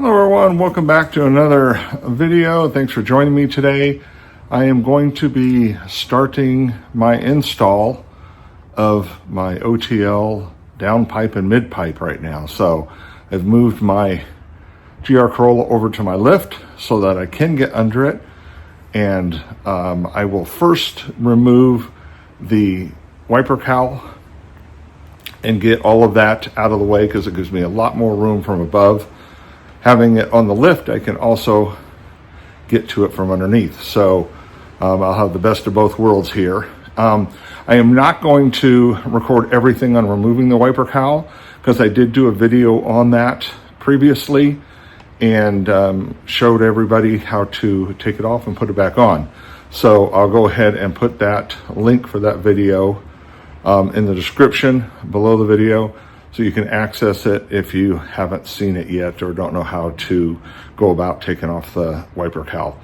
Hello everyone, welcome back to another video. Thanks for joining me today. I am going to be starting my install of my OTL Downpipe and Midpipe right now. So I've moved my GR Corolla over to my lift so that I can get under it. And I will first remove the wiper cowl and get all of that out of the way because it gives me a lot more room from above. Having it on the lift, I can also get to it from underneath. So I'll have the best of both worlds here. I am not going to record everything on removing the wiper cowl because I did do a video on that previously and showed everybody how to take it off and put it back on. So I'll go ahead and put that link for that video in the description below the video, so you can access it if you haven't seen it yet or don't know how to go about taking off the wiper cowl.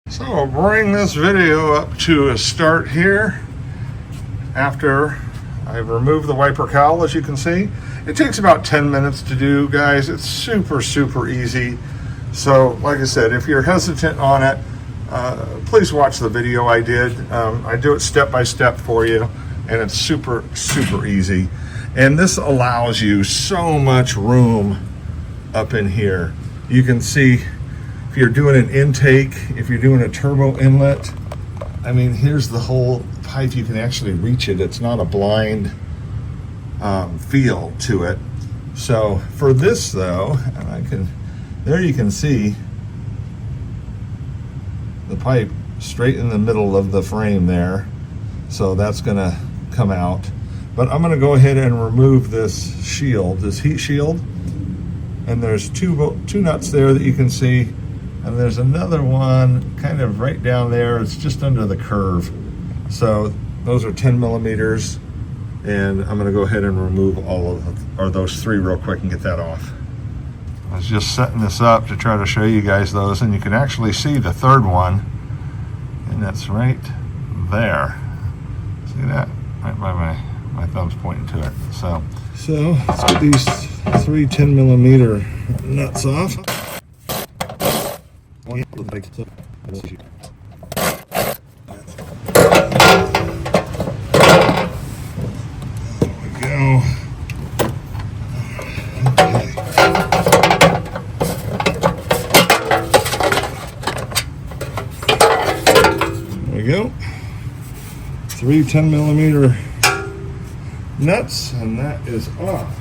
So I'll bring this video up to a start here after I've removed the wiper cowl. As you can see, it takes about 10 minutes to do, guys. It's super easy. So like I said, if you're hesitant on it, please watch the video I did. I do it step by step for you, and it's super easy. And this allows you so much room up in here. You can see if you're doing an intake, if you're doing a turbo inlet, I mean, here's the whole pipe. You can actually reach it. It's not a blind feel to it. So for this though, and there you can see the pipe straight in the middle of the frame there, so that's gonna come out. But I'm gonna go ahead and remove this shield, this heat shield, and there's two nuts there that you can see, and there's another one kind of right down there. It's just under the curve. So those are 10 millimeters, and I'm gonna go ahead and remove those three real quick and get that off. I was just setting this up to try to show you guys those, and you can actually see the third one, and that's right there. See that? Right by my thumb's pointing to it. So let's get these three 10 millimeter nuts off. There we go. Go. Three 10 millimeter nuts, and that is off.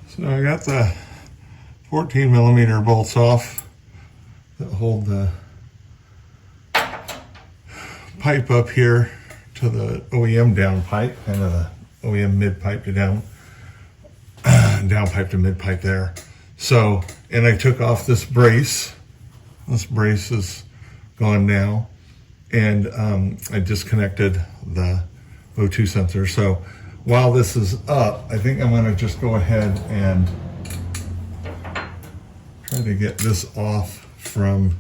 So I got the 14 millimeter bolts off that hold the pipe up here to the OEM downpipe, and the OEM midpipe to downpipe to midpipe there. So, and I took off this brace. This brace is gone now. And I disconnected the O2 sensor. So while this is up, I think I'm gonna just go ahead and try to get this off from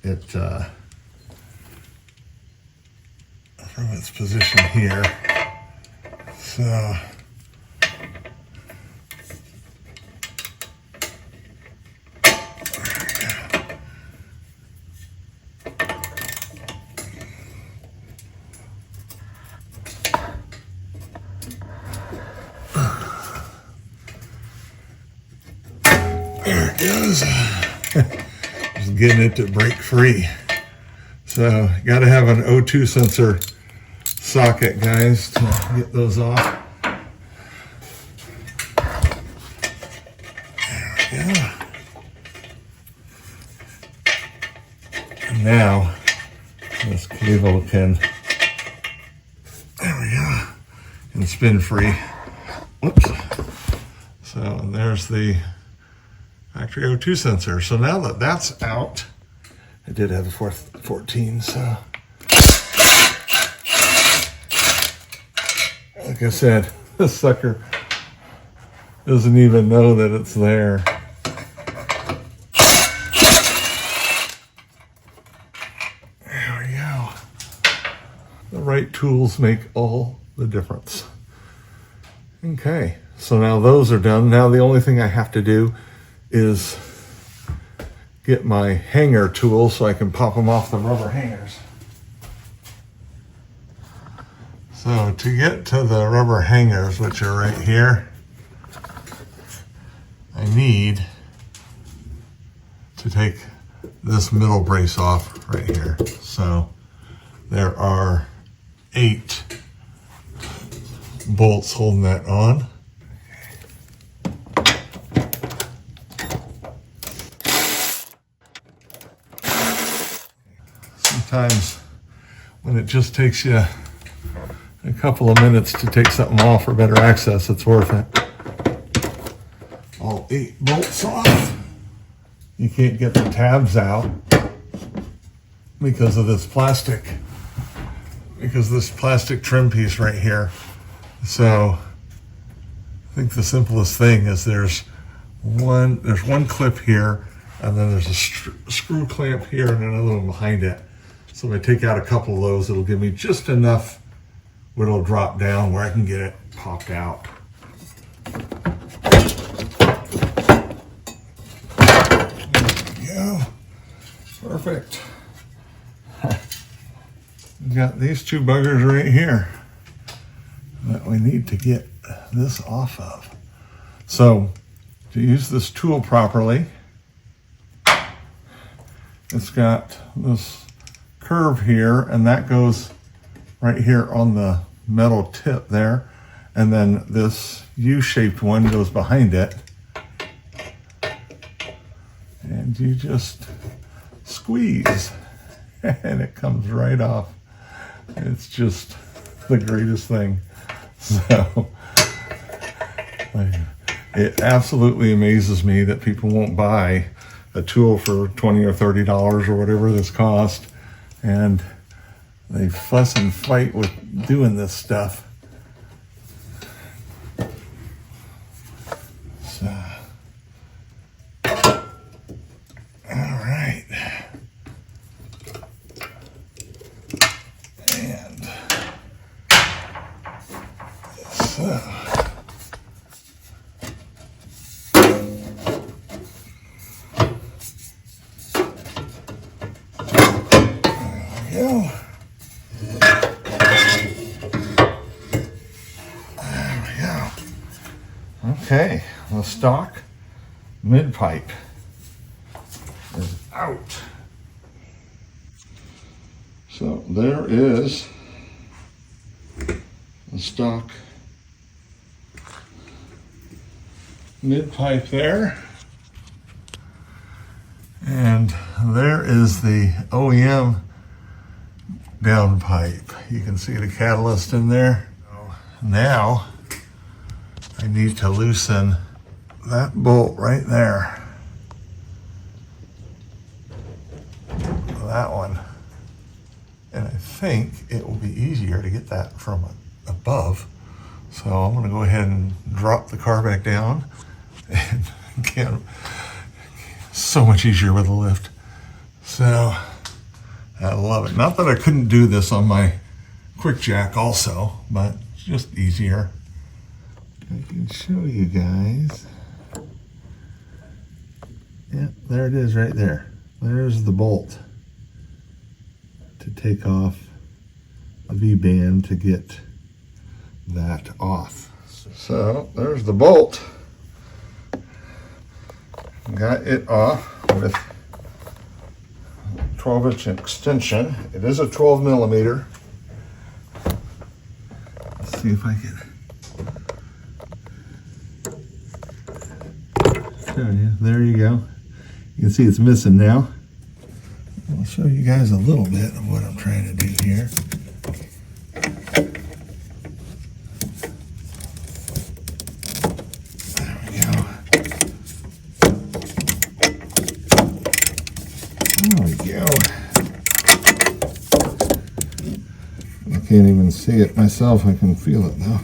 it, from its position here. So there it goes. Just getting it to break free. So got to have an O2 sensor socket, guys, to get those off. There we go. And now this cable can, there we go, and spin free. Whoops. So there's the factory O2 sensor. So now that that's out, I did have a 14, so like I said, this sucker doesn't even know that it's there. There we go. The right tools make all the difference. Okay, so now those are done. Now the only thing I have to do is get my hanger tool so I can pop them off the rubber hangers. So to get to the rubber hangers, which are right here, I need to take this middle brace off right here. So there are 8 bolts holding that on. Sometimes when it just takes you a couple of minutes to take something off for better access, it's worth it. All 8 bolts off. You can't get the tabs out because of this plastic, trim piece right here. So I think the simplest thing is there's one clip here, and then there's a screw clamp here and another one behind it. So if I take out a couple of those, it'll give me just enough where it'll drop down where I can get it popped out. There we go. Perfect. We've got these 2 buggers right here that we need to get this off of. So to use this tool properly, it's got this curve here, and that goes right here on the metal tip there, and then this U-shaped one goes behind it, and you just squeeze and it comes right off. It's just the greatest thing. So it absolutely amazes me that people won't buy a tool for $20 or $30 or whatever this cost, and they fuss and fight with doing this stuff. So, all right. And so, go. There we go. Okay, the stock mid-pipe is out. So there is the stock mid-pipe there. And there is the OEM downpipe. You can see the catalyst in there. Now I need to loosen that bolt right there. That one. And I think it will be easier to get that from above. So I'm going to go ahead and drop the car back down. And again, so much easier with a lift. So I love it. Not that I couldn't do this on my quick jack also, but it's just easier. I can show you guys. Yeah, there it is right there. There's the bolt to take off a V-band to get that off. So there's the bolt. Got it off with 12-inch extension. It is a 12 millimeter. Let's see if I can show you. There you go. You can see it's missing now. I'll show you guys a little bit of what I'm trying to do here. There we go. There we go. I can't even see it myself. I can feel it though.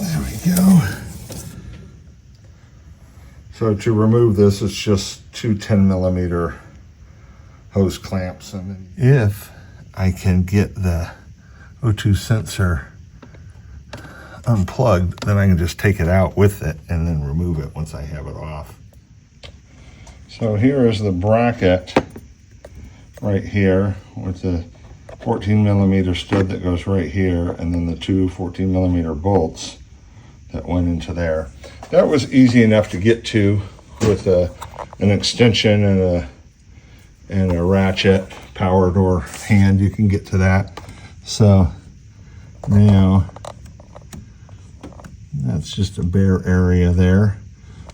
There we go. So to remove this, it's just 2 10 millimeter hose clamps. And if I can get the O2 sensor unplugged, then I can just take it out with it and then remove it once I have it off. So here is the bracket right here with the 14 millimeter stud that goes right here, and then the two 14 millimeter bolts that went into there. That was easy enough to get to with an extension and a ratchet, powered or hand. You can get to that. So now that's just a bare area there.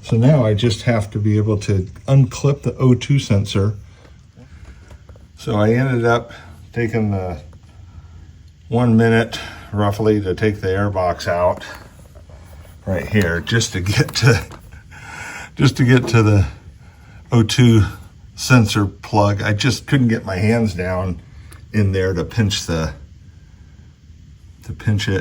So now I just have to be able to unclip the O2 sensor. So I ended up taking the 1 minute roughly to take the air box out right here, just to get to the O2 sensor plug. I just couldn't get my hands down in there to pinch it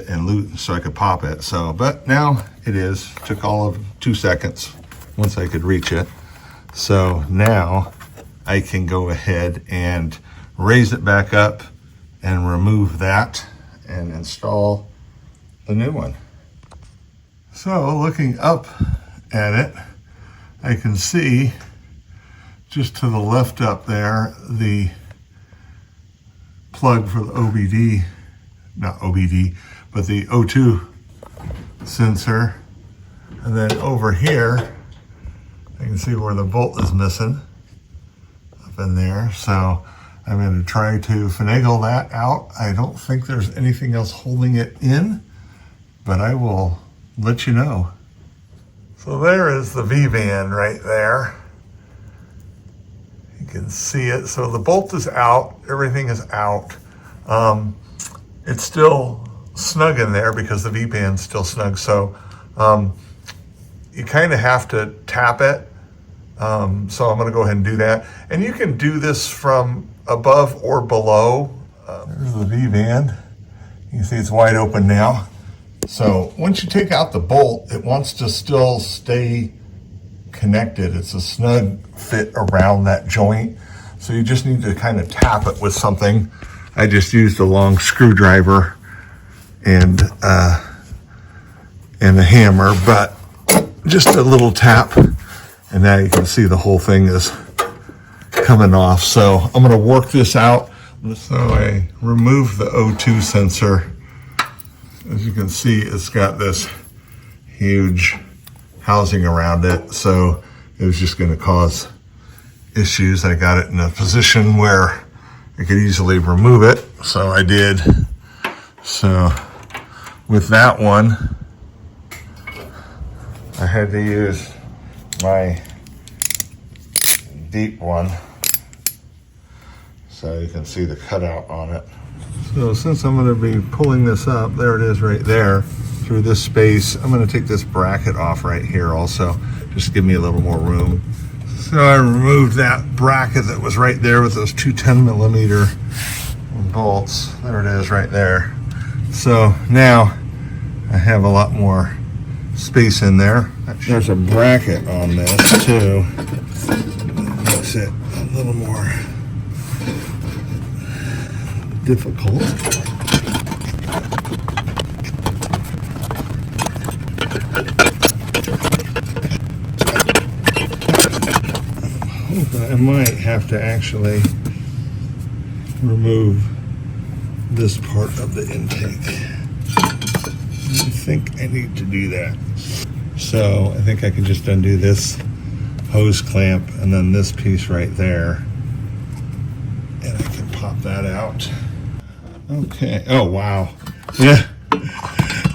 and loosen so I could pop it. So, but now it is. Took all of 2 seconds once I could reach it. So now I can go ahead and raise it back up and remove that and install the new one. So looking up at it, I can see just to the left up there, the plug for the OBD, not OBD, but the O2 sensor. And then over here, I can see where the bolt is missing up in there. So I'm going to try to finagle that out. I don't think there's anything else holding it in, but I will let you know. So there is the V-band right there. You can see it. So the bolt is out, everything is out. It's still snug in there because the V-band's still snug. So you kind of have to tap it. So I'm going to go ahead and do that. And you can do this from above or below. There's the V-band. You can see it's wide open now. So once you take out the bolt, it wants to still stay connected. It's a snug fit around that joint. So you just need to kind of tap it with something. I just used a long screwdriver and a hammer, but just a little tap. And now you can see the whole thing is coming off. So I'm going to work this out. So I removed the O2 sensor. As you can see, it's got this huge housing around it. So it was just going to cause issues. I got it in a position where I could easily remove it. So I did. So with that one, I had to use my deep one. So you can see the cutout on it. So since I'm going to be pulling this up, there it is right there, through this space, I'm going to take this bracket off right here also, just to give me a little more room. So I removed that bracket that was right there with those two 10 millimeter bolts. There it is right there. So now I have a lot more space in there. There's a bracket on this too. Makes it a little more difficult. I might have to actually remove this part of the intake. I think I need to do that. So I think I can just undo this hose clamp and then this piece right there. And I can pop that out. Okay, oh wow. Yeah,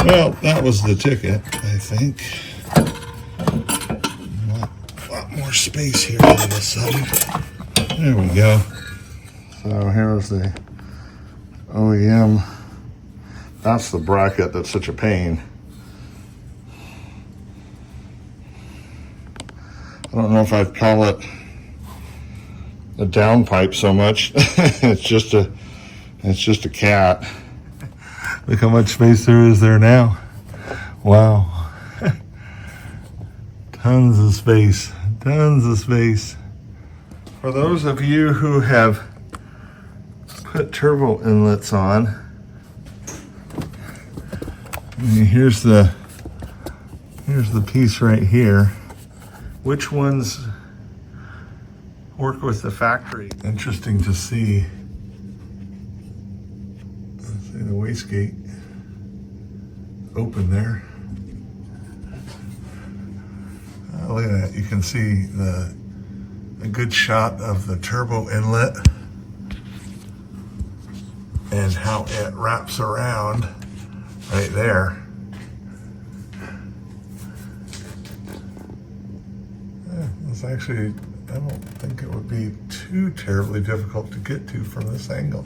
well, that was the ticket, I think. A lot more space here all of a sudden. There we go. So here's the OEM. That's the bracket that's such a pain. I don't know if I'd call it a downpipe so much. It's just a cat. Look how much space there is there now. Wow. Tons of space. Tons of space. For those of you who have put turbo inlets on. And here's the piece right here. Which ones work with the factory? Interesting to see. Let's see the wastegate open there. Look at that. You can see a good shot of the turbo inlet and how it wraps around right there. It's actually, I don't think it would be too terribly difficult to get to from this angle.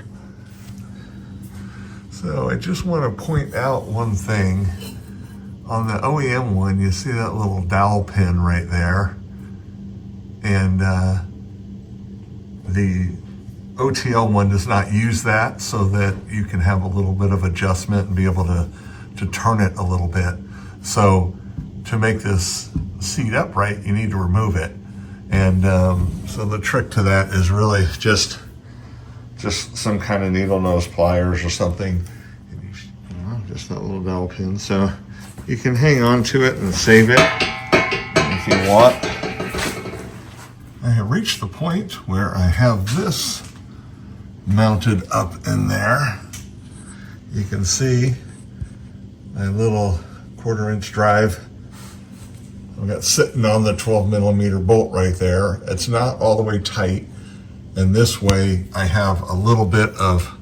So I just want to point out one thing. On the OEM one, you see that little dowel pin right there. And the OTL one does not use that, so that you can have a little bit of adjustment and be able to turn it a little bit. So to make this seat upright, you need to remove it. And so the trick to that is really just some kind of needle nose pliers or something. Just that little dowel pin. So you can hang on to it and save it if you want. I have reached the point where I have this mounted up in there. You can see my little 1/4-inch drive. I've got sitting on the 12mm bolt right there. It's not all the way tight, and this way I have a little bit of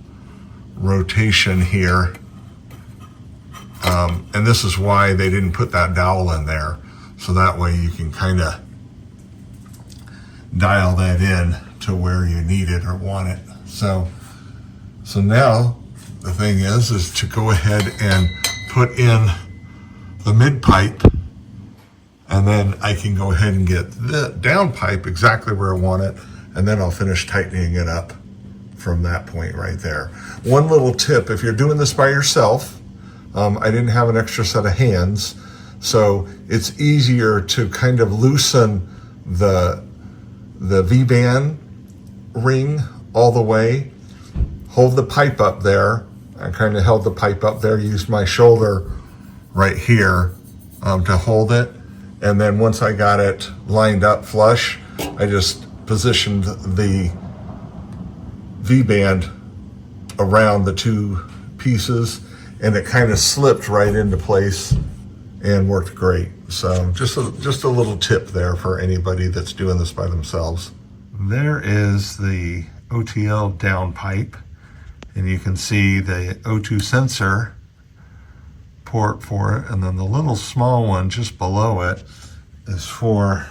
rotation here. And this is why they didn't put that dowel in there, so that way you can kind of dial that in to where you need it or want it. So now the thing is to go ahead and put in the mid pipe, and then I can go ahead and get the downpipe exactly where I want it, and then I'll finish tightening it up from that point right there. One little tip, if you're doing this by yourself, I didn't have an extra set of hands, so it's easier to kind of loosen the V-band ring all the way. Hold the pipe up there. I kind of held the pipe up there, used my shoulder right here to hold it. And then once I got it lined up flush, I just positioned the V-band around the two pieces, and it kind of slipped right into place and worked great. So just a little tip there for anybody that's doing this by themselves. There is the OTL downpipe, and you can see the O2 sensor port for it, and then the little small one just below it is for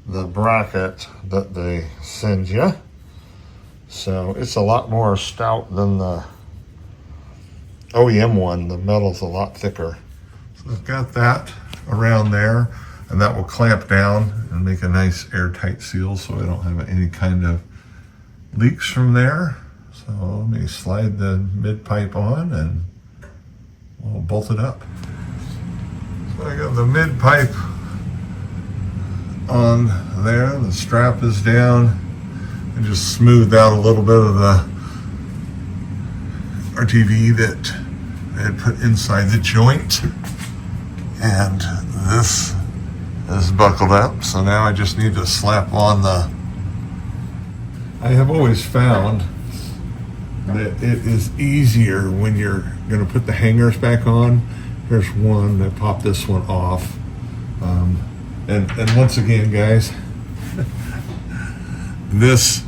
the bracket that they send you. So it's a lot more stout than the OEM one. The metal's a lot thicker. So I've got that around there, and that will clamp down and make a nice airtight seal so I don't have any kind of leaks from there. So let me slide the mid pipe on and we'll bolt it up. So I got the mid pipe on there, the strap is down, and just smoothed out a little bit of the RTV that I had put inside the joint, and this is buckled up. So now I just need to slap on the, I have always found that it is easier when you're going to put the hangers back on. Here's one that popped this one off. And once again, guys, this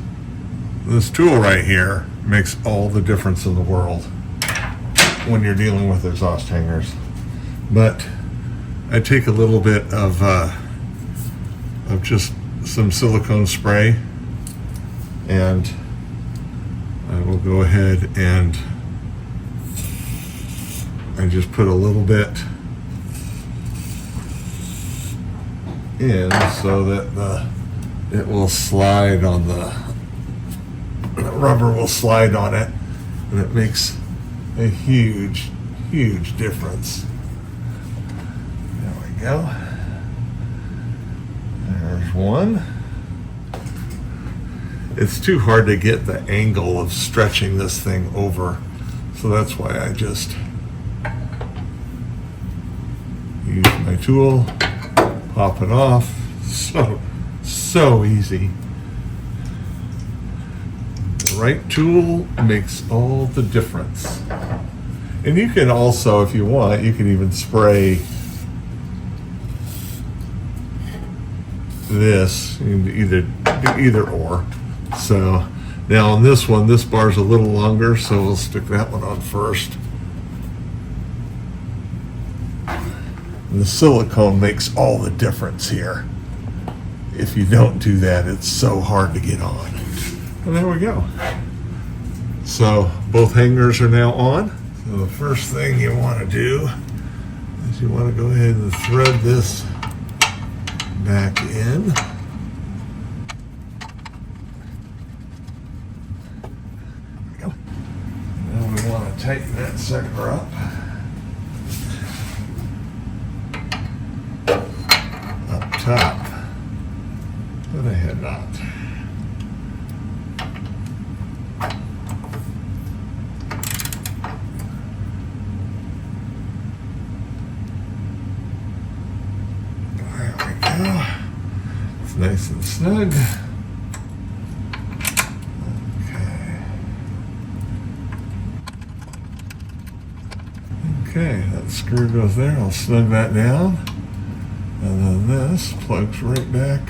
tool right here makes all the difference in the world when you're dealing with exhaust hangers. But I take a little bit of just some silicone spray, and I will go ahead and I just put a little bit in so that it will slide on the rubber will slide on it, and it makes a huge difference. There we go. There's one. it's too hard to get the angle of stretching this thing over. So that's why I just use my tool, pop it off. So easy. The right tool makes all the difference. And you can also, if you want, you can even spray this, either or. So now on this one, this bar's a little longer, so we'll stick that one on first. And the silicone makes all the difference here. If you don't do that, it's so hard to get on. And there we go. So both hangers are now on. So the first thing you want to do is you want to go ahead and thread this back in. There we go. Now we want to tighten that sucker up. Up top. With a head knot. There we go. It's nice and snug. Okay, that screw goes there. I'll snug that down. And then this plugs right back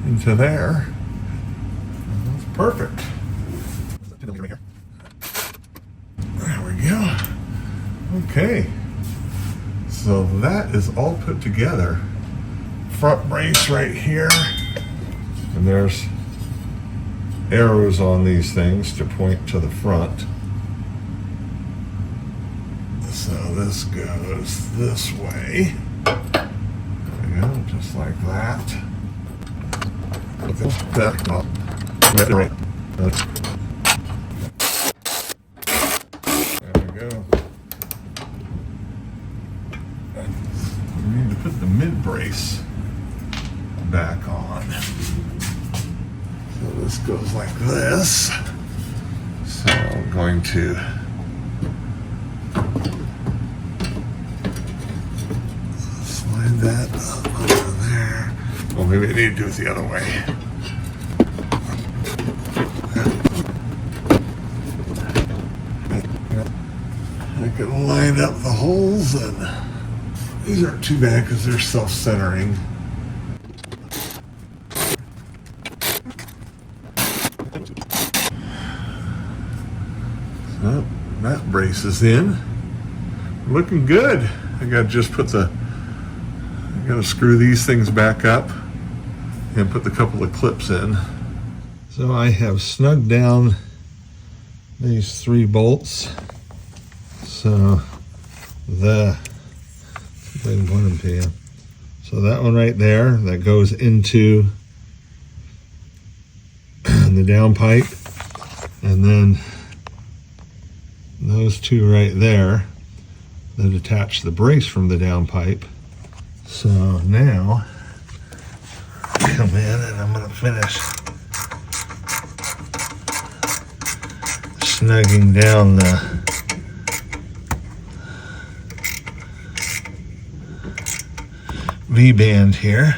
into there. And that's perfect. There we go. Okay. So that is all put together. Front brace right here. And there's arrows on these things to point to the front. So this goes this way. There we go, just like that. There we go. We need to put the mid brace back on. So this goes like this. So I'm going to slide that up over there. Well, maybe I need to do it the other way. I can line up the holes, and these aren't too bad because they're self-centering. So that brace is in. Looking good. I gotta screw these things back up and put the couple of clips in. So I have snugged down these 3 bolts. So I can point them to you. So that one right there, that goes into the downpipe, and then those 2 right there that attach the brace from the downpipe. So now I come in and I'm going to finish snugging down the V-band here.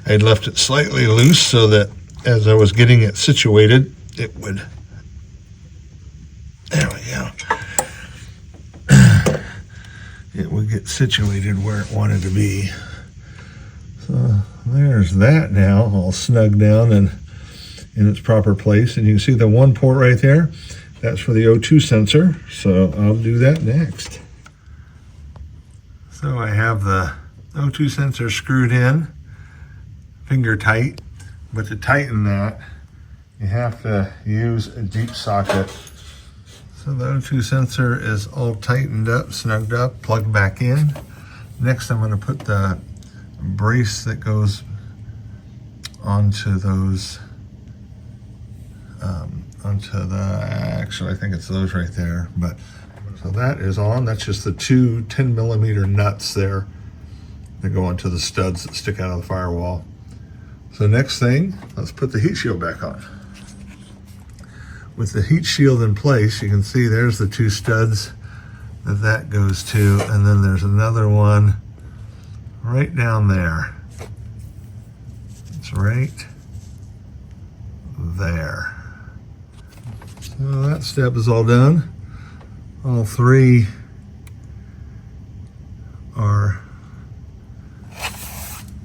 I'd left it slightly loose so that as I was getting it situated, it would, there we go, it would get situated where it wanted to be. So there's that now, all snugged down and in its proper place. And you can see the 1 port right there, that's for the O2 sensor. So I'll do that next. So I have the O2 sensor screwed in, finger tight, but to tighten that, you have to use a deep socket. So the O2 sensor is all tightened up, snugged up, plugged back in. Next, I'm going to put the brace that goes onto those, actually I think it's those right there, but so that is on. That's just the 2 10mm nuts there that go onto the studs that stick out of the firewall. So next thing, let's put the heat shield back on. with the heat shield in place, you can see there's the two studs that goes to, and then there's another one right down there. It's right there. So that step is all done. All three are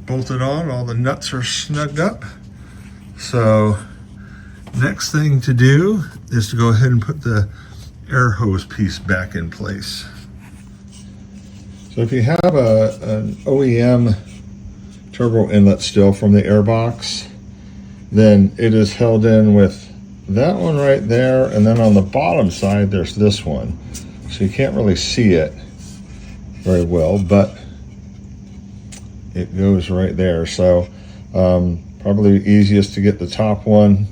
bolted on, all the nuts are snugged up. So next thing to do is to go ahead and put the air hose piece back in place. So if you have an OEM turbo inlet still from the airbox, then it is held in with that one right there, and then on the bottom side there's this one. So you can't really see it very well, but it goes right there. So probably easiest to get the top one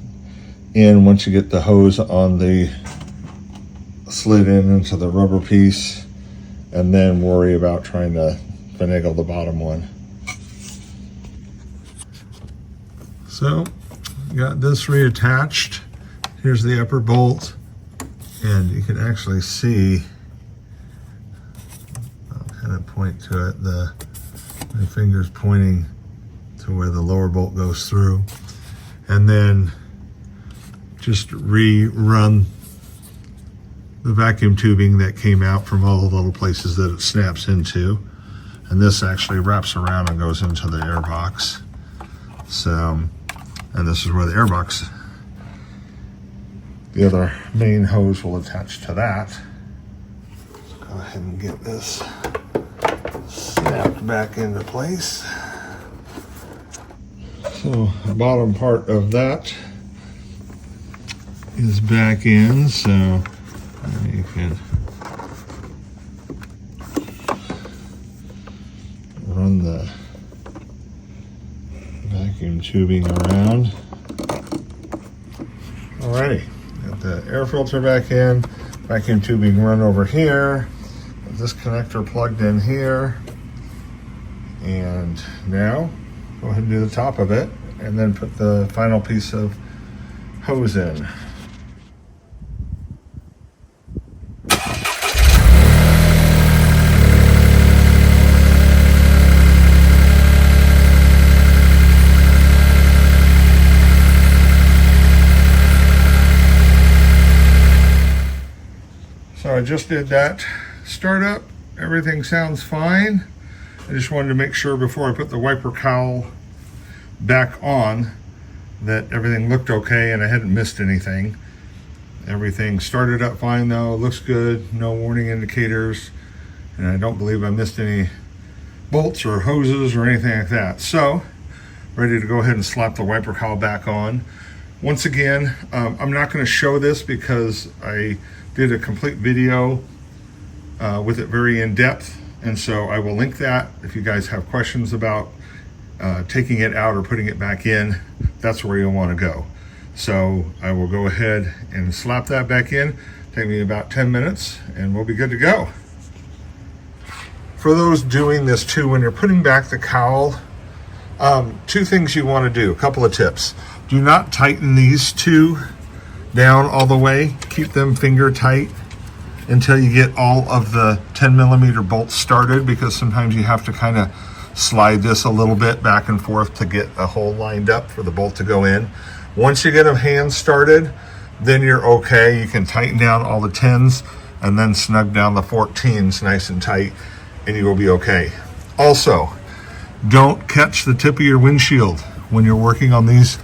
in once you get the hose on the slid in into the rubber piece, and then worry about trying to finagle the bottom one. So got this reattached. Here's the upper bolt, and you can actually see, I'll kind of point to it, my finger's pointing to where the lower bolt goes through, and then just rerun the vacuum tubing that came out from all the little places that it snaps into, and this actually wraps around and goes into the air box. So, and this is where the air box, the other main hose will attach to that. Let's go ahead and get this snapped back into place. So the bottom part of that is back in, so you can run the vacuum tubing around. Alrighty, got the air filter back in, vacuum tubing run over here, got this connector plugged in here, and now go ahead and do the top of it, and then put the final piece of hose in. So I just did that startup. Everything sounds fine. I just wanted to make sure before I put the wiper cowl back on that everything looked okay and I hadn't missed anything. Everything started up fine though, looks good, no warning indicators, and I don't believe I missed any bolts or hoses or anything like that. So, ready to go ahead and slap the wiper cowl back on. Once again, I'm not going to show this because I did a complete video with it very in depth, and so I will link that if you guys have questions about taking it out or putting it back in. That's where you'll want to go. So I will go ahead and slap that back in. Take me about 10 minutes and we'll be good to go. For those doing this too, when you're putting back the cowl, two things you want to do, a couple of tips. Do not tighten these two down all the way. Keep them finger tight until you get all of the 10mm bolts started, because sometimes you have to kind of slide this a little bit back and forth to get a hole lined up for the bolt to go in. Once you get them hand started, then you're okay. You can tighten down all the 10s and then snug down the 14s nice and tight, and you will be okay. Also, don't catch the tip of your windshield when you're working on these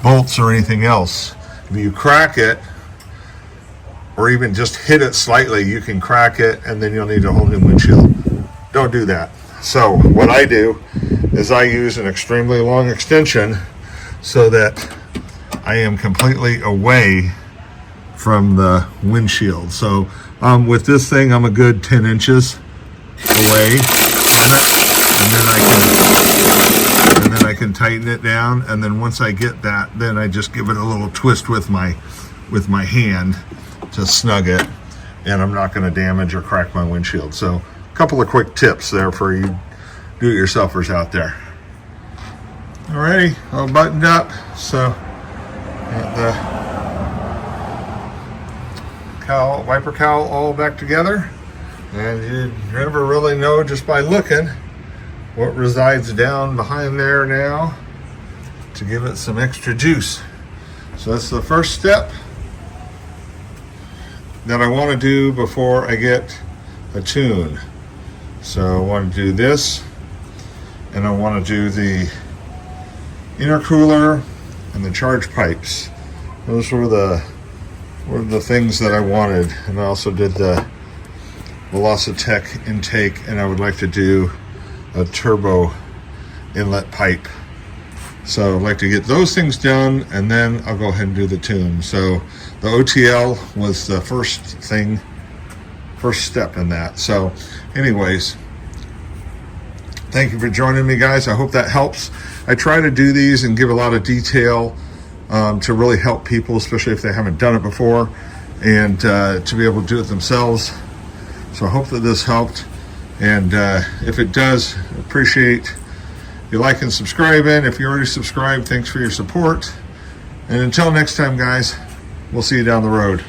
bolts or anything else. If you crack it, or even just hit it slightly, you can crack it and then you'll need a whole new windshield. Don't do that. So what I do is I use an extremely long extension so that I am completely away from the windshield. So with this thing, I'm a good 10 inches away from it, and then I can tighten it down, and then once I get that, then I just give it a little twist with my hand to snug it, and I'm not going to damage or crack my windshield. So a couple of quick tips there for you do-it-yourselfers out there. Alrighty, all buttoned up. So got the wiper cowl all back together. And you never really know just by looking what resides down behind there now to give it some extra juice. So that's the first step that I want to do before I get a tune. So I want to do this, and I want to do the intercooler and the charge pipes. Those were the things that I wanted. And I also did the Velocitech intake, and I would like to do a turbo inlet pipe. So I'd like to get those things done, and then I'll go ahead and do the tune. So the OTL was the first step in that. So anyways, thank you for joining me, guys. I hope that helps. I try to do these and give a lot of detail to really help people, especially if they haven't done it before, and to be able to do it themselves. So I hope that this helped, and if it does, appreciate you liking and subscribing. If you already subscribed, thanks for your support, and until next time, guys, we'll see you down the road.